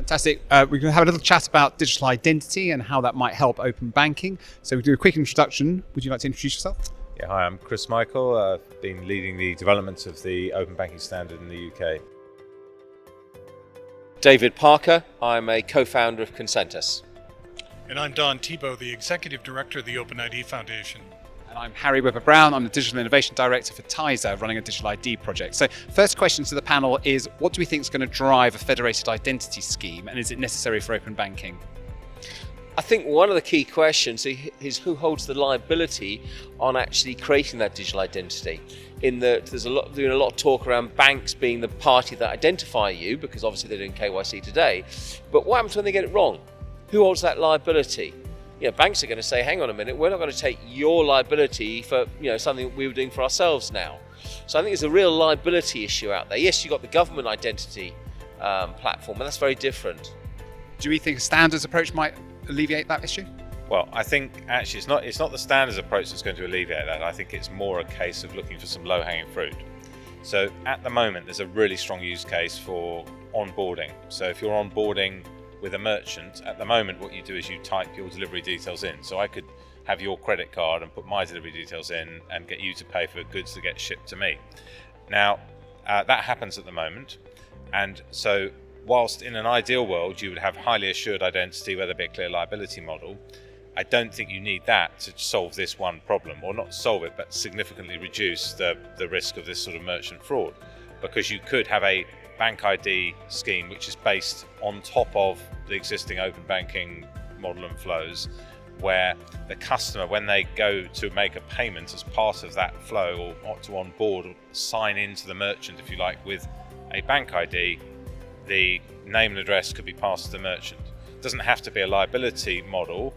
Fantastic. We're going to have a little chat about digital identity and how that might help open banking. So we'll do a quick introduction. Would you like to introduce yourself? Yeah, hi, I'm Chris Michael. I've been leading the development of the open banking standard in the UK. David Parker, I'm a co-founder of Konsentus. And I'm Don Thibeau, the Executive Director of the OpenID Foundation. And I'm Harry Webber-Brown. I'm the Digital Innovation Director for TISA, running a digital ID project. So first question to the panel is, what do we think is going to drive a federated identity scheme, and is it necessary for open banking? I think one of the key questions is who holds the liability on actually creating that digital identity. There's a lot of talk around banks being the party that identify you, because obviously they're doing KYC today. But what happens when they get it wrong? Who holds that liability? Banks are going to say, hang on a minute, we're not going to take your liability for something we were doing for ourselves now. So I think there's a real liability issue out there. Yes, you've got the government identity platform, but that's very different. Do we think a standards approach might alleviate that issue? Well, I think actually it's not the standards approach that's going to alleviate that. I think it's more a case of looking for some low-hanging fruit. So at the moment, there's a really strong use case for onboarding. So if you're onboarding with a merchant, at the moment what you do is you type your delivery details in. So I could have your credit card and put my delivery details in and get you to pay for goods that get shipped to me. Now, that happens at the moment. And so whilst in an ideal world you would have highly assured identity where there'd be a clear liability model, I don't think you need that to solve this one problem, or not solve it, but significantly reduce the risk of this sort of merchant fraud. Because you could have a bank ID scheme which is based on top of the existing open banking model and flows, where the customer, when they go to make a payment as part of that flow or to onboard, sign into the merchant, if you like, with a bank ID, the name and address could be passed to the merchant. It doesn't have to be a liability model.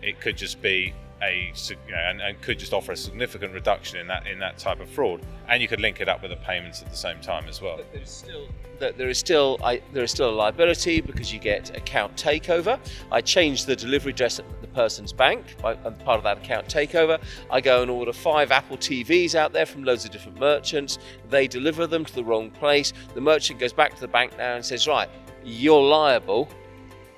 It could just be and could just offer a significant reduction in that type of fraud, and you could link it up with the payments at the same time as well. But there is still a liability because you get account takeover. I change the delivery address at the person's bank, and part of that account takeover. I go and order 5 Apple TVs out there from loads of different merchants. They deliver them to the wrong place. The merchant goes back to the bank now and says, right, you're liable,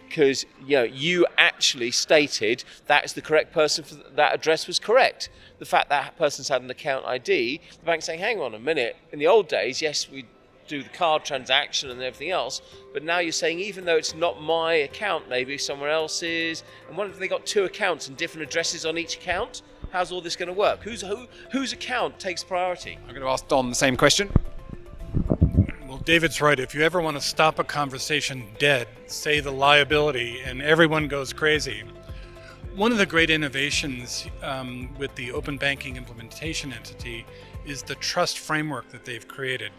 because you actually stated that is the correct person for that address was correct. The fact that person's had an account ID, the bank's saying, hang on a minute, in the old days, yes, we do the card transaction and everything else, but now you're saying even though it's not my account, maybe somewhere else's, and what if they got 2 accounts and different addresses on each account? How's all this going to work? Whose account takes priority? I'm going to ask Don the same question. Well, David's right. If you ever want to stop a conversation dead, say the liability, and everyone goes crazy. One of the great innovations with the open banking implementation entity is the trust framework that they've created.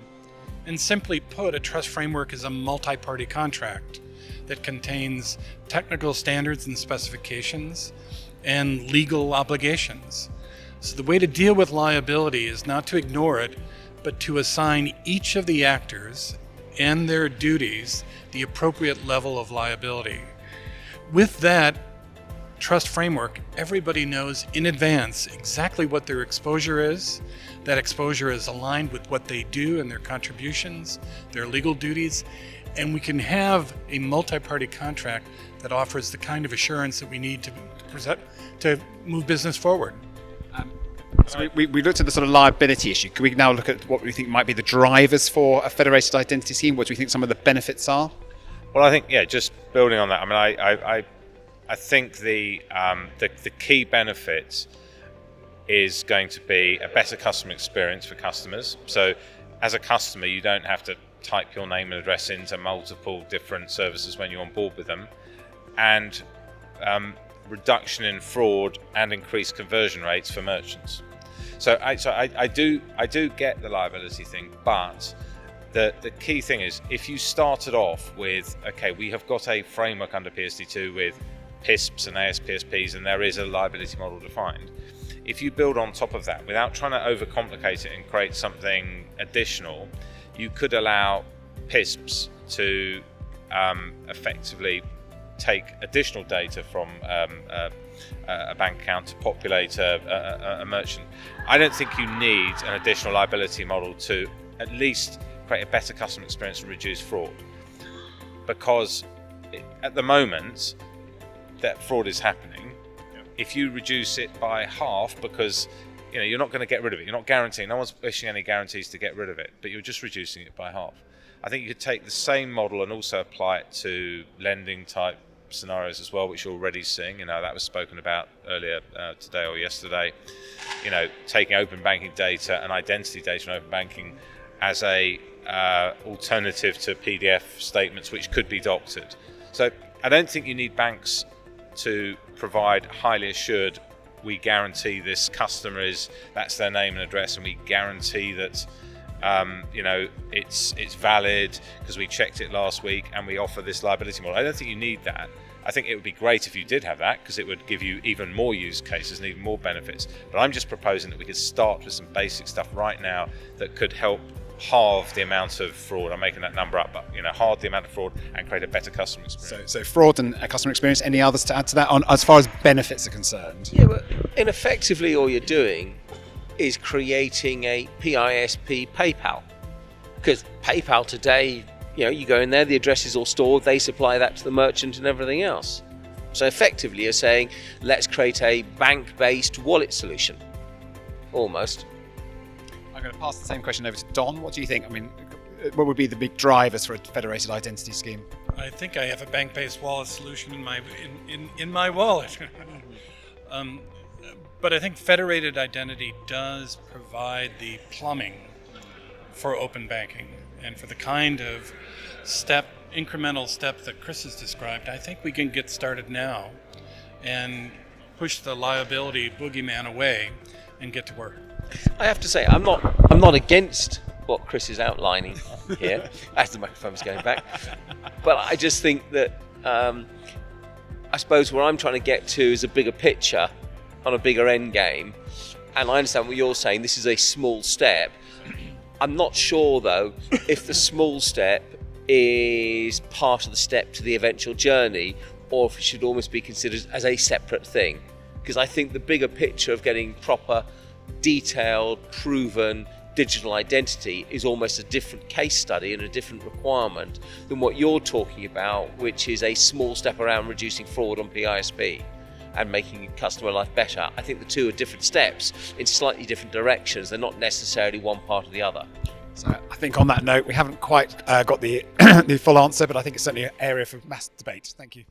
And simply put, a trust framework is a multi-party contract that contains technical standards and specifications and legal obligations. So the way to deal with liability is not to ignore it, but to assign each of the actors and their duties the appropriate level of liability. With that trust framework, everybody knows in advance exactly what their exposure is. That exposure is aligned with what they do and their contributions, their legal duties, and we can have a multi-party contract that offers the kind of assurance that we need to move business forward. So we looked at the sort of liability issue. Could we now look at what we think might be the drivers for a federated identity scheme? What do we think some of the benefits are? Well, I think, just building on that, I think the key benefit is going to be a better customer experience for customers. So as a customer, you don't have to type your name and address into multiple different services when you're on board with them, and reduction in fraud and increased conversion rates for merchants. So I do get the liability thing, but the key thing is, if you started off with, okay, we have got a framework under PSD2 with PISPs and ASPSPs, and there is a liability model defined. If you build on top of that without trying to overcomplicate it and create something additional, you could allow PISPs to effectively take additional data from a bank account to populate a merchant. I don't think you need an additional liability model to at least create a better customer experience and reduce fraud, because at the moment that fraud is happening. If you reduce it by half, because you're not going to get rid of it, you're not guaranteeing, no one's issuing any guarantees to get rid of it, but you're just reducing it by half. I think you could take the same model and also apply it to lending type scenarios as well, which you're already seeing. That was spoken about earlier today or yesterday. Taking open banking data and identity data from open banking as a alternative to PDF statements which could be doctored. So I don't think you need banks to provide highly assured, we guarantee this customer that's their name and address, and we guarantee that it's valid because we checked it last week and we offer this liability model. I don't think you need that. I think it would be great if you did have that, because it would give you even more use cases and even more benefits. But I'm just proposing that we could start with some basic stuff right now that could help halve the amount of fraud. I'm making that number up, but halve the amount of fraud and create a better customer experience. So fraud and a customer experience. Any others to add to that as far as benefits are concerned? Yeah, but effectively all you're doing is creating a PISP PayPal, because PayPal today, you go in there, the address is all stored, they supply that to the merchant and everything else. So effectively you're saying, let's create a bank-based wallet solution, almost. I'm going to pass the same question over to Don. What do you think? What would be the big drivers for a federated identity scheme? I think I have a bank-based wallet solution in my wallet. But I think federated identity does provide the plumbing for open banking, and for the kind of incremental step that Chris has described. I think we can get started now and push the liability boogeyman away and get to work. I have to say, I'm not against what Chris is outlining here, as the microphone's going back. But I just think that I suppose where I'm trying to get to is a bigger picture on a bigger end game. And I understand what you're saying, this is a small step. I'm not sure though if the small step is part of the step to the eventual journey, or if it should almost be considered as a separate thing. Because I think the bigger picture of getting proper, detailed, proven digital identity is almost a different case study and a different requirement than what you're talking about, which is a small step around reducing fraud on PISP and making customer life better. I think the two are different steps in slightly different directions. They're not necessarily one part or the other. So I think on that note, we haven't quite got the full answer, but I think it's certainly an area for mass debate. Thank you.